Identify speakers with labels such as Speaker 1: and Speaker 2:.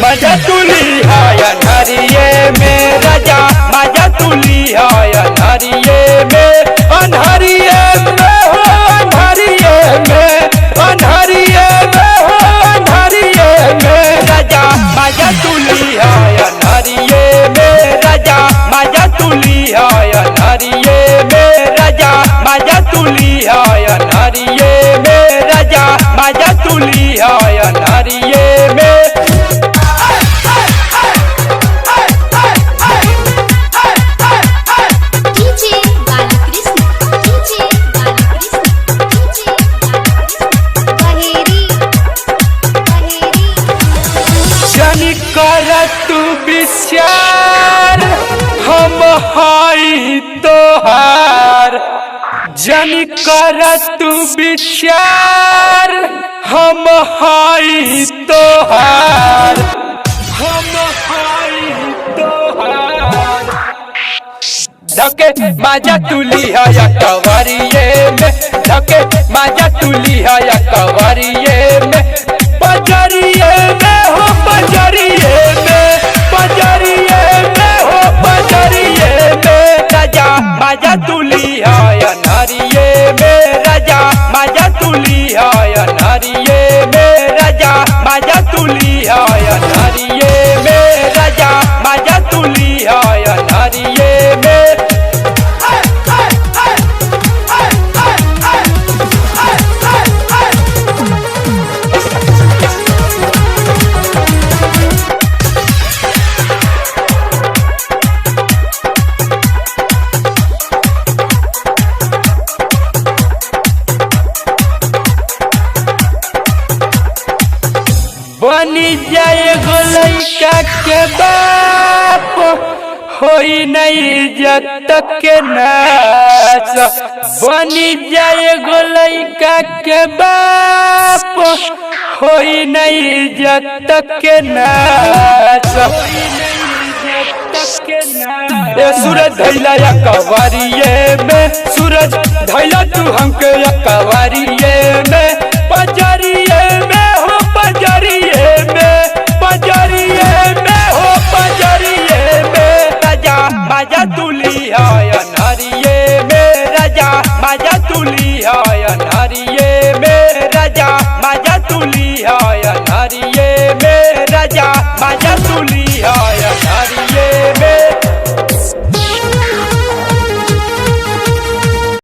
Speaker 1: मजा तुली है अनहरिये में राजा मजा तुली है अनहरिये में अनहरिये में हो अनहरिये में अनहरिये में हो अनहरिये में राजा मजा तुली है अनहरिये में राजा मजा तुली है अनहरिये में राजा मजा तुली है अनहरिये में राजा मजा तुली है अनहरिये में तू विचार हम हाई तोहार जन कर तू विचार हम हाई तोहार हम हाई तोहार धके मजा तुली है कवरिये में धके मजा तुली है कवरिये में पजरिये में हो पजरिये में पजरिये में हो पजरिये में राजा मजा तुली है अनहरिये में राजा मजा तुली है अनहरिये में राजा मजा तुली है अनहरिये में राजा मजा तुली है अनहरिये में बनी जाए लइका के बाप होई नहीं इज्जत के नाश बनी जाए लइका के बाप होई नहीं इज्जत के नाश सूरज धैला या कवरिये में सूरज धैला तू हमके या कवरिये में पजरिये में हो पजरिये में पजरिये में हो पजरिये में राजा मजा तुली है अनहरिये में राजा मजा तुली है अनहरिये में राजा मजा तुली है अनहरिये में राजा मजा तुली है